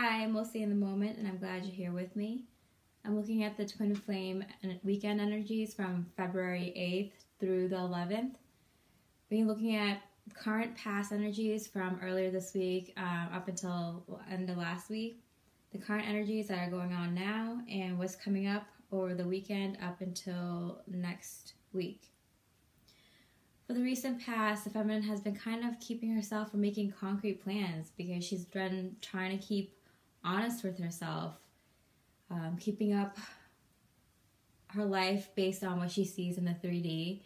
Hi, I'm mostly in the moment, and I'm glad you're here with me. I'm looking at the twin flame and weekend energies from February 8th through the 11th. We're looking at current past energies from earlier this week up until the end of last week, the current energies that are going on now, and what's coming up over the weekend up until next week. For the recent past, the feminine has been kind of keeping herself from making concrete plans because she's been trying to keep honest with herself, keeping up her life based on what she sees in the 3D,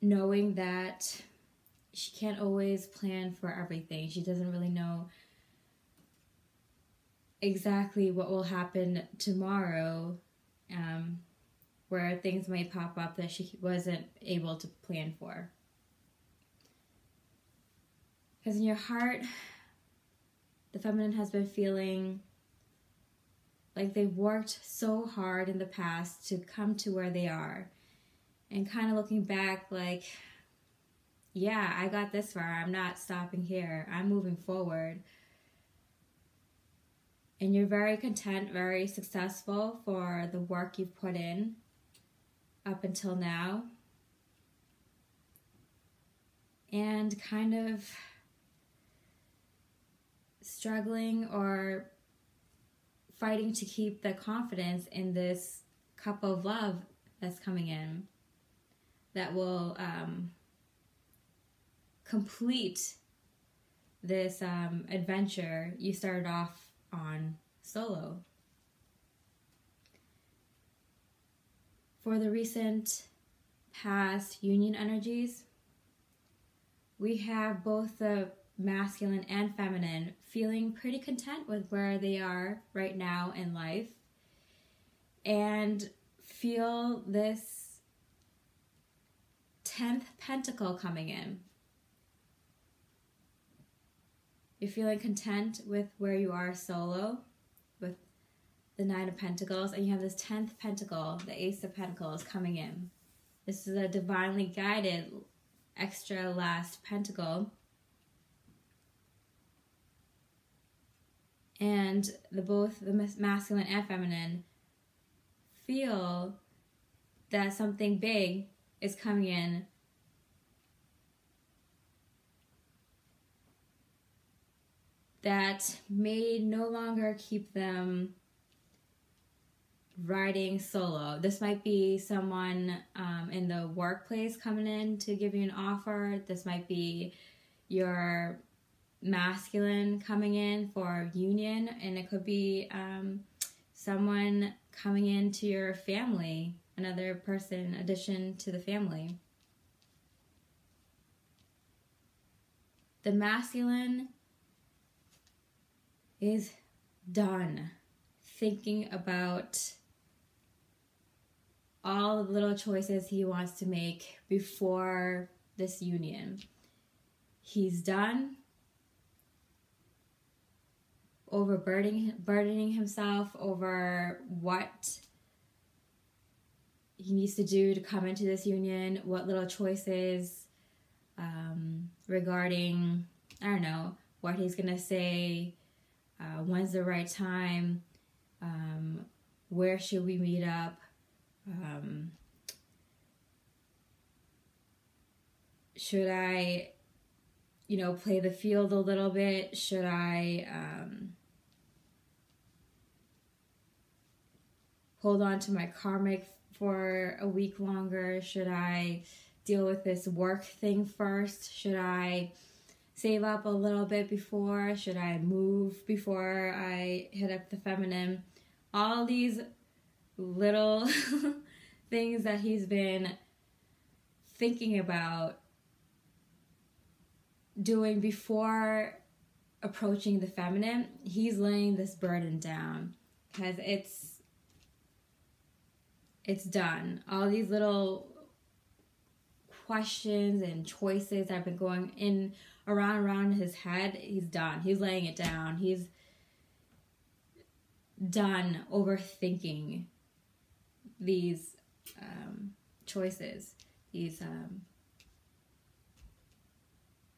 knowing that she can't always plan for everything. She doesn't really know exactly what will happen tomorrow, where things might pop up that she wasn't able to plan for. Because in your heart, the feminine has been feeling like they've worked so hard in the past to come to where they are. And kind of looking back like, yeah, I got this far. I'm not stopping here. I'm moving forward. And you're very content, very successful for the work you've put in up until now. And kind of struggling or fighting to keep the confidence in this cup of love that's coming in that will complete this adventure you started off on solo. For the recent past union energies, we have both the masculine and feminine feeling pretty content with where they are right now in life and feel this 10th pentacle coming in. You're feeling content with where you are solo with the 9 of Pentacles, and you have this 10th pentacle, the Ace of Pentacles, coming in. This is a divinely guided extra last pentacle. And both the masculine and feminine feel that something big is coming in that may no longer keep them riding solo. This might be someone in the workplace coming in to give you an offer. This might be your masculine coming in for union, and it could be someone coming into your family, another person addition to the family. The masculine is done thinking about all the little choices he wants to make before this union. He's done burdening himself over what he needs to do to come into this union, what little choices regarding, I don't know, what he's going to say, when's the right time, where should we meet up, should I, play the field a little bit, should I hold on to my karmic for a week longer, should I deal with this work thing first, should I save up a little bit before, should I move before I hit up the feminine. All these little things that he's been thinking about doing before approaching the feminine, he's laying this burden down because it's done. All these little questions and choices that have been going in around his head, he's done. He's laying it down. He's done overthinking these choices, these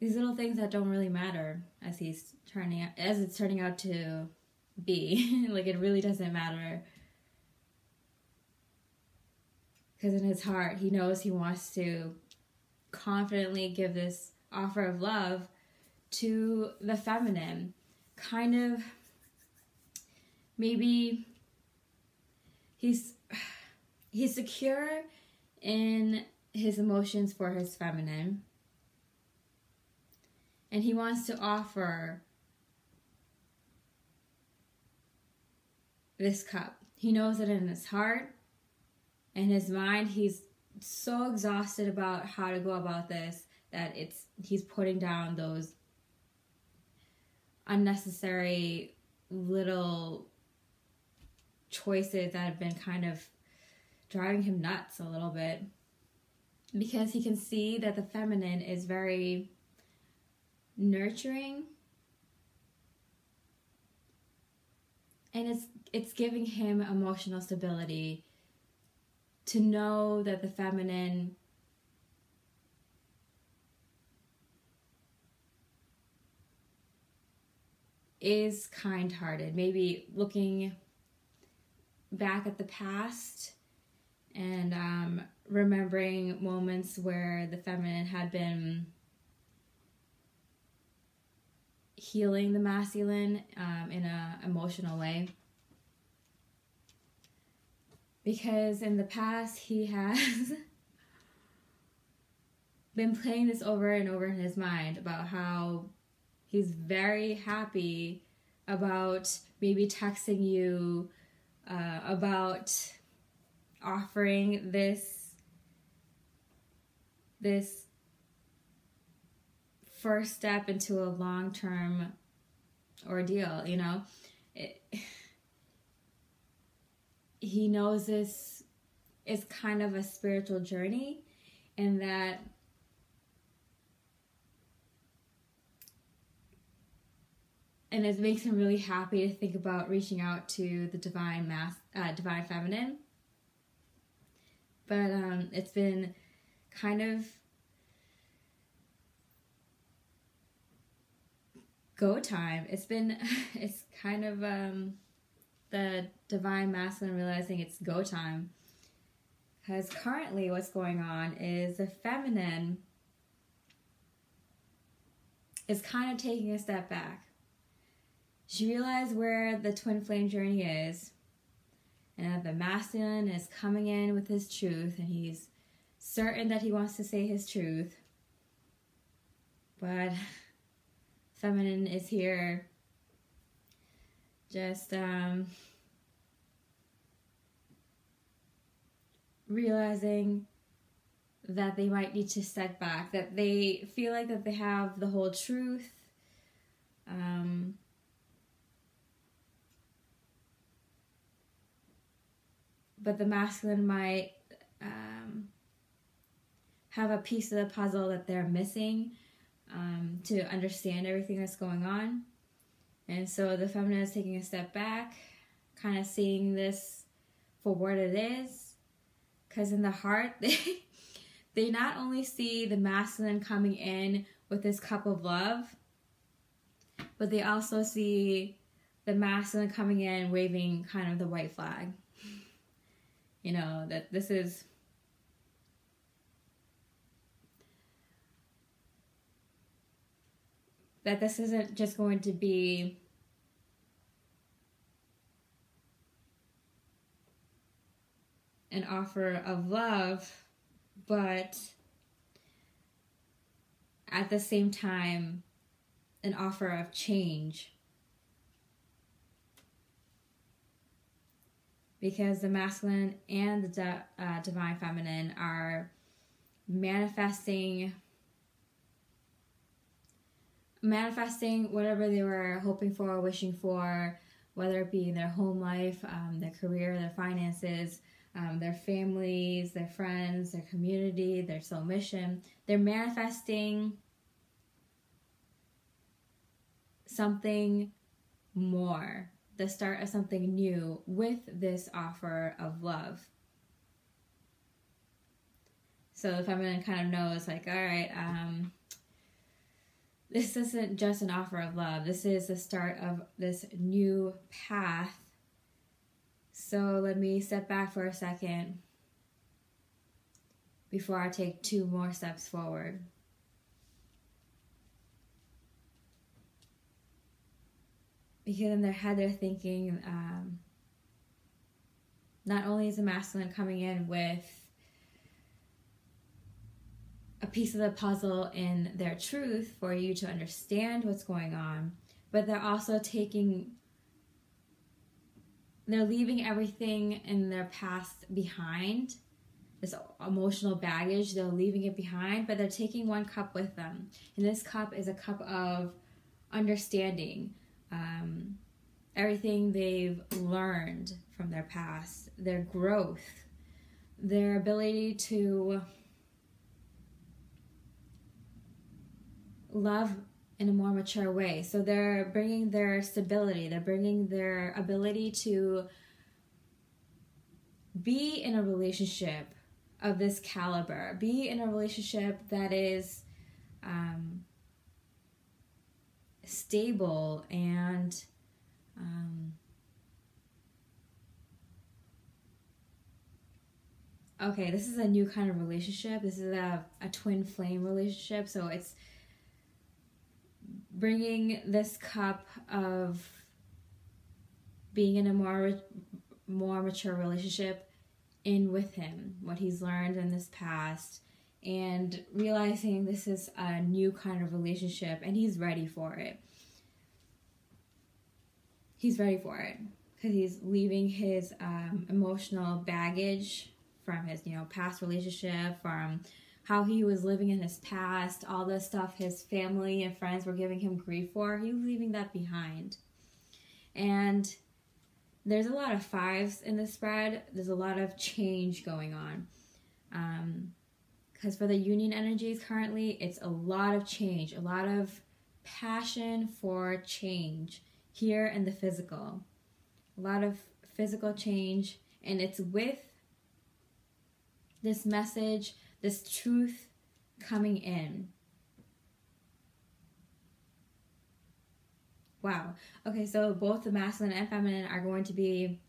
these little things that don't really matter as it's turning out to be. Like, it really doesn't matter. Because in his heart, he knows he wants to confidently give this offer of love to the feminine. Kind of, maybe he's secure in his emotions for his feminine. And he wants to offer this cup. He knows that in his heart and his mind, he's so exhausted about how to go about this that he's putting down those unnecessary little choices that have been kind of driving him nuts a little bit, because he can see that the feminine is very nurturing, and it's giving him emotional stability to know that the feminine is kind-hearted. Maybe looking back at the past and remembering moments where the feminine had been healing the masculine in an emotional way. Because in the past, he has been playing this over and over in his mind about how he's very happy about maybe texting you about offering this first step into a long-term ordeal, you know. He knows this is kind of a spiritual journey, and that it makes him really happy to think about reaching out to the divine feminine. But it's been kind of go time. It's kind of the divine masculine realizing it's go time. Because currently what's going on is the feminine is kind of taking a step back. She realized where the twin flame journey is, and that the masculine is coming in with his truth, and he's certain that he wants to say his truth. But feminine is here just realizing that they might need to step back, that they feel like that they have the whole truth. But the masculine might have a piece of the puzzle that they're missing to understand everything that's going on. And so the feminine is taking a step back, kind of seeing this for what it is. Because in the heart, they not only see the masculine coming in with this cup of love, but they also see the masculine coming in waving kind of the white flag. You know, that this isn't just going to be an offer of love, but at the same time, an offer of change. Because the masculine and the divine feminine are manifesting whatever they were hoping for or wishing for, whether it be in their home life, their career, their finances, their families, their friends, their community, their soul mission. They're manifesting something more, the start of something new with this offer of love. So the feminine kind of knows, like, all right, this isn't just an offer of love. This is the start of this new path. So let me step back for a second before I take 2 more steps forward. Because in their head they're thinking, not only is the masculine coming in with a piece of the puzzle in their truth for you to understand what's going on, but they're also they're leaving everything in their past behind. This emotional baggage, they're leaving it behind, but they're taking 1 cup with them. And this cup is a cup of understanding. Everything they've learned from their past, their growth, their ability to love in a more mature way. So they're bringing their stability, they're bringing their ability to be in a relationship of this caliber, be in a relationship that is stable and okay, this is a new kind of relationship. This is a twin flame relationship. So it's bringing this cup of being in a more mature relationship in with him, what he's learned in this past, and realizing this is a new kind of relationship, and he's ready for it. He's ready for it because he's leaving his emotional baggage from his, past relationship, from how he was living in his past, all the stuff his family and friends were giving him grief for. He was leaving that behind. And there's a lot of 5s in the spread. There's a lot of change going on. Because for the union energies currently, it's a lot of change, a lot of passion for change here in the physical. A lot of physical change, and it's with this message, this truth coming in. Wow. Okay, so both the masculine and feminine are going to be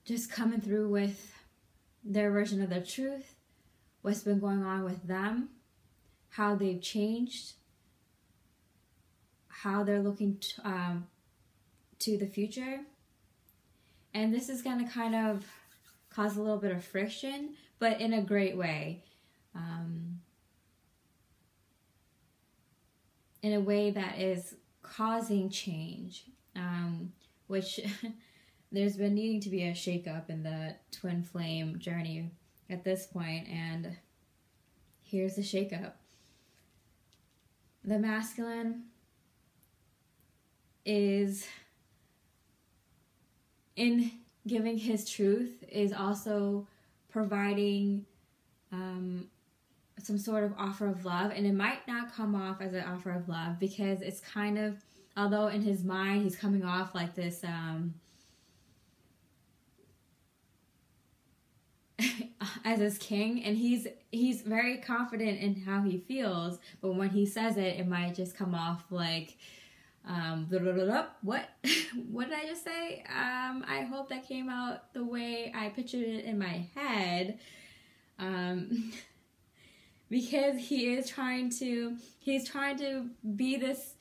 just coming through with their version of the truth, what's been going on with them, how they've changed, how they're looking to the future. And this is going to kind of cause a little bit of friction, but in a great way. In a way that is causing change, which there's been needing to be a shakeup in the twin flame journey at this point, and here's the shakeup. The masculine is, in giving his truth, is also providing some sort of offer of love, and it might not come off as an offer of love because it's kind of, although in his mind he's coming off like this as his king, and he's very confident in how he feels, but when he says it, it might just come off like what did I just say? I hope that came out the way I pictured it in my head. Because he's trying to be this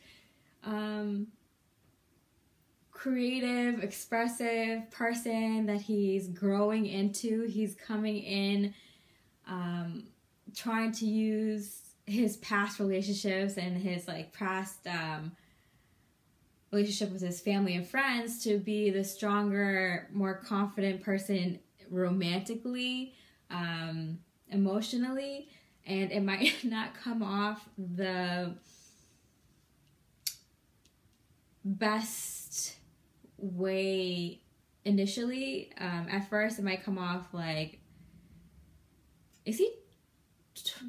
creative, expressive person that he's growing into. He's coming in, trying to use his past relationships and his past relationship with his family and friends to be the stronger, more confident person romantically, emotionally. And it might not come off the best way initially. At first, it might come off like, is he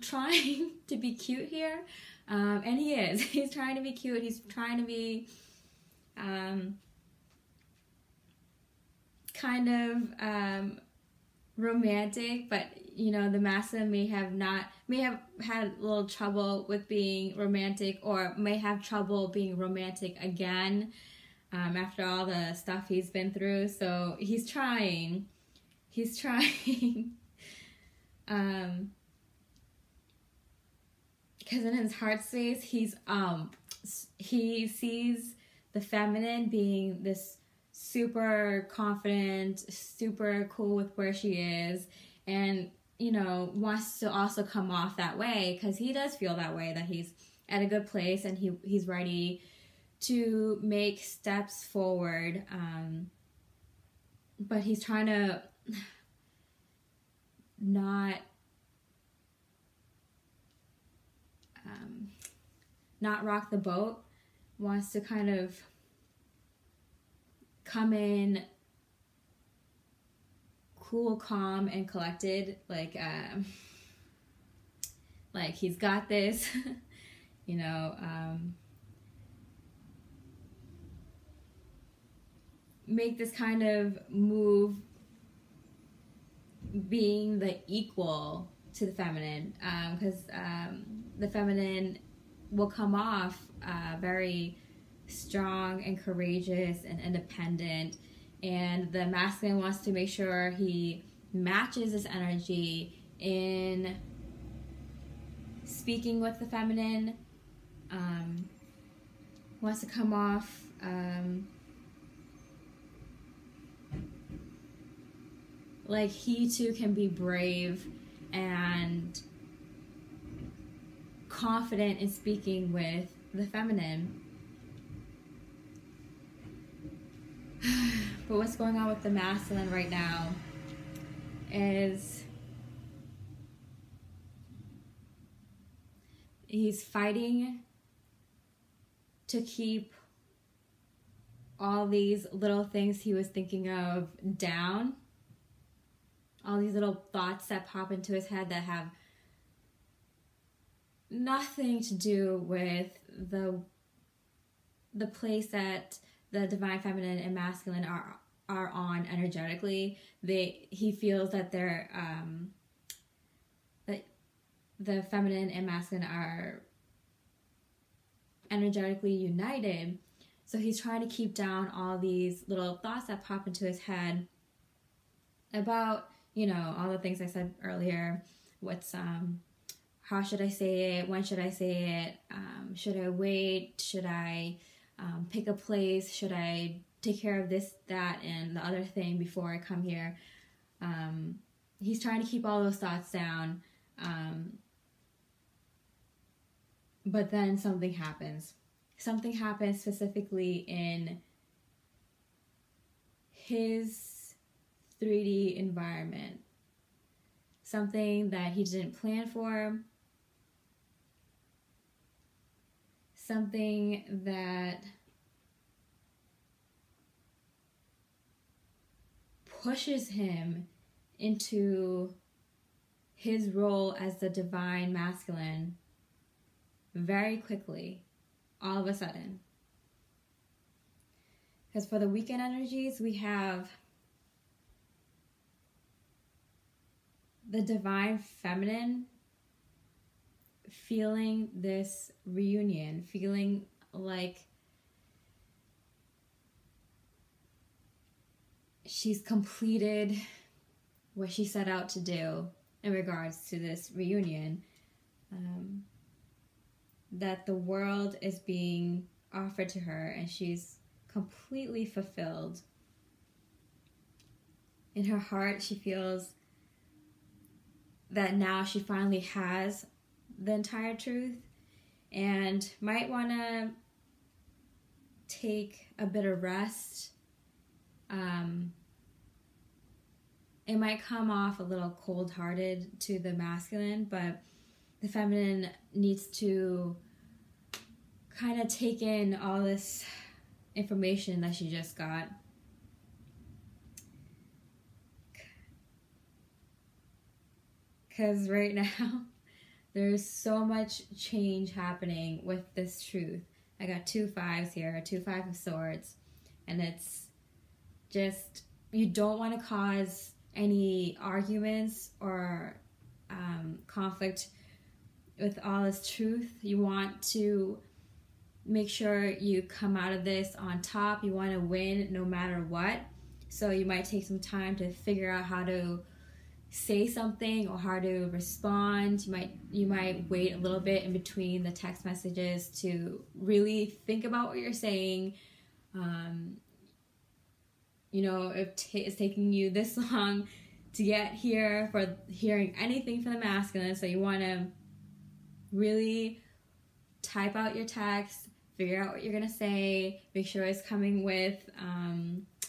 trying to be cute here? And he is. He's trying to be cute. He's trying to be kind of romantic, but you know, the masculine may have had a little trouble with being romantic, or may have trouble being romantic again after all the stuff he's been through. So he's trying. Because in his heart space, he sees the feminine being this super confident, super cool with where she is, and, you know, wants to also come off that way, because he does feel that way, that he's at a good place and he's ready to make steps forward, but he's trying to not rock the boat, wants to kind of come in cool, calm, and collected, like he's got this, you know, make this kind of move, being the equal to the feminine, because the feminine will come off very strong and courageous and independent, and the masculine wants to make sure he matches this energy in speaking with the feminine, wants to come off like he too can be brave and confident in speaking with the feminine. But what's going on with the masculine right now is he's fighting to keep all these little things he was thinking of down, all these little thoughts that pop into his head that have nothing to do with the place that the divine feminine and masculine are on energetically. He feels that they're that the feminine and masculine are energetically united. So he's trying to keep down all these little thoughts that pop into his head about, you know, all the things I said earlier. How should I say it? When should I say it? Should I wait? Should I pick a place? Should I take care of this, that, and the other thing before I come here? He's trying to keep all those thoughts down. But then something happens. Something happens specifically in his 3D environment. Something that he didn't plan for. Something that pushes him into his role as the divine masculine very quickly, all of a sudden. Because for the weekend energies, we have the divine feminine feeling this reunion, feeling like she's completed what she set out to do in regards to this reunion, that the world is being offered to her and she's completely fulfilled. In her heart, she feels that now she finally has the entire truth and might want to take a bit of rest. It might come off a little cold-hearted to the masculine, but the feminine needs to kind of take in all this information that she just got. Because right now, there's so much change happening with this truth. I got 2 5s here, 2 5 of swords, and it's just, you don't want to cause any arguments or conflict with all this truth. You want to make sure you come out of this on top. You want to win no matter what. So you might take some time to figure out how to say something or how to respond. You might wait a little bit in between the text messages to really think about what you're saying. If it's taking you this long to get here for hearing anything from the masculine, so you want to really type out your text, figure out what you're going to say, make sure it's coming with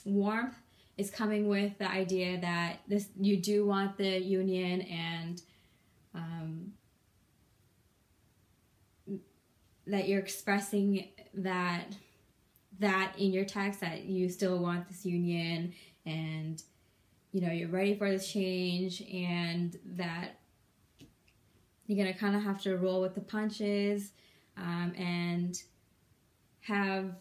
warmth. It's coming with the idea that you do want the union, and that you're expressing that in your text, that you still want this union, and you're ready for this change, and that you're gonna kind of have to roll with the punches, and have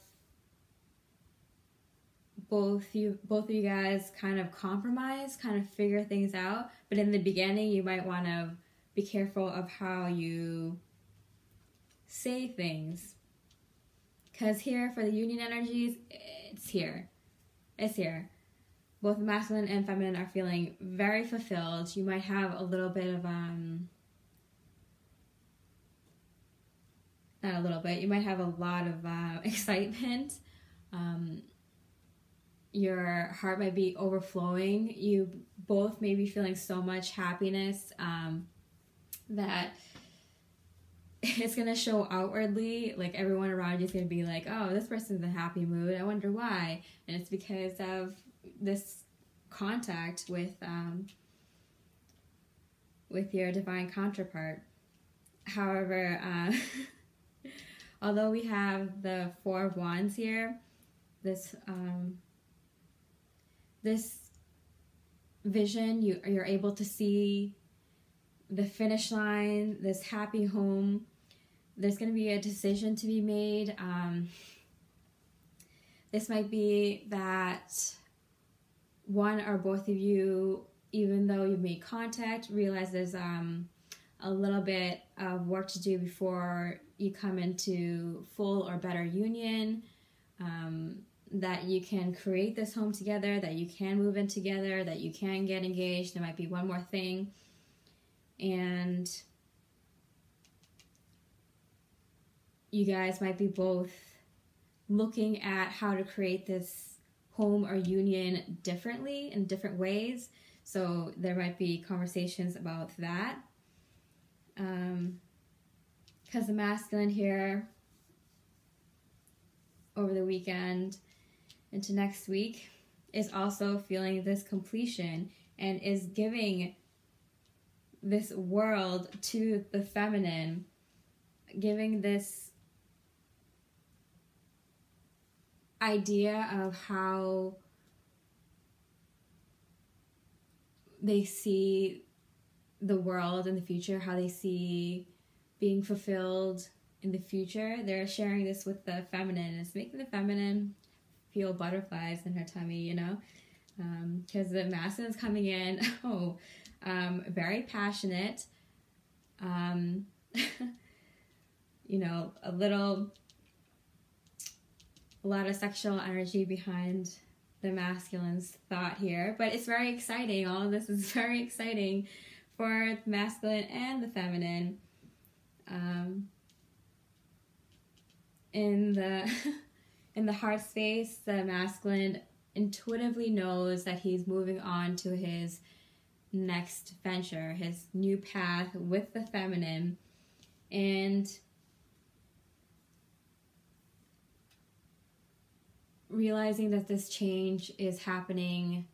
both of you guys kind of compromise, kind of figure things out. But in the beginning, you might want to be careful of how you say things, because here for the union energies, it's here. Both masculine and feminine are feeling very fulfilled. You might have a little bit of you might have a lot of excitement. Your heart might be overflowing. You both may be feeling so much happiness that it's going to show outwardly. Like, everyone around you is going to be like, oh, this person's in a happy mood. I wonder why. And it's because of this contact with your divine counterpart. However, although we have the Four of Wands here, this vision, you're able to see the finish line, this happy home. There's going to be a decision to be made. This might be that one or both of you, even though you made contact, realize there's a little bit of work to do before you come into full or better union. That you can create this home together, that you can move in together, that you can get engaged. There might be one more thing. And you guys might be both looking at how to create this home or union differently, in different ways. So there might be conversations about that. Because the masculine here, over the weekend into next week, is also feeling this completion and is giving this world to the feminine, giving this idea of how they see the world in the future, how they see being fulfilled in the future. They're sharing this with the feminine. It's making the feminine feel butterflies in her tummy, because the masculine is coming in, very passionate, a lot of sexual energy behind the masculine's thought here, but it's very exciting. All of this is very exciting for the masculine and the feminine. In the heart space, the masculine intuitively knows that he's moving on to his next venture, his new path with the feminine, and realizing that this change is happening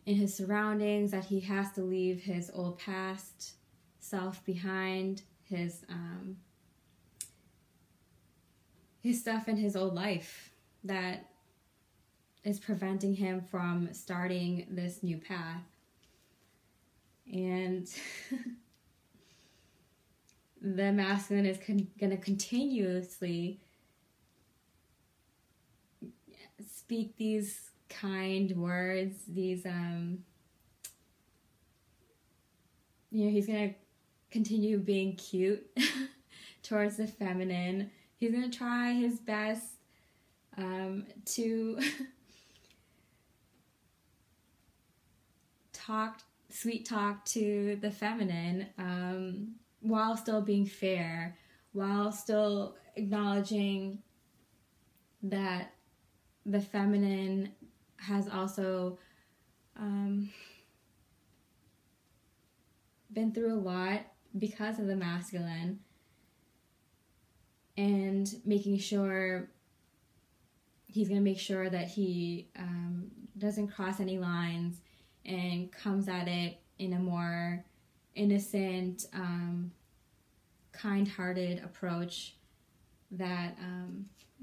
in his surroundings, that he has to leave his old past self behind, his stuff in his old life that is preventing him from starting this new path. And the masculine is going to continuously speak these kind words, these he's going to continue being cute towards the feminine. He's going to try his best to sweet talk to the feminine, while still being fair, while still acknowledging that the feminine has also been through a lot because of the masculine, and making sure he's going to make sure that he doesn't cross any lines and comes at it in a more innocent, kind-hearted approach that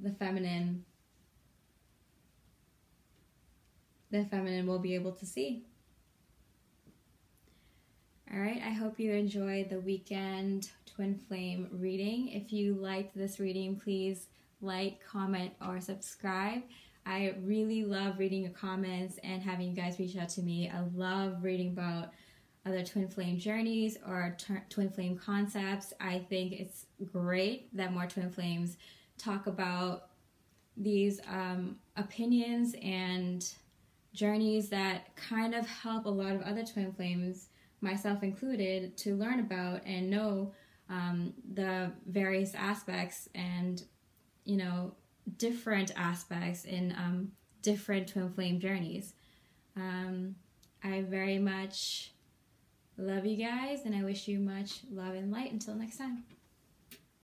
the feminine will be able to see. All right, I hope you enjoyed the weekend twin flame reading. If you liked this reading, please like, comment, or subscribe. I really love reading your comments and having you guys reach out to me. I love reading about other twin flame journeys or twin flame concepts. I think it's great that more twin flames talk about these opinions and journeys that kind of help a lot of other twin flames, myself included, to learn about and know the various aspects and, different aspects in different twin flame journeys. I very much love you guys, and I wish you much love and light. Until next time.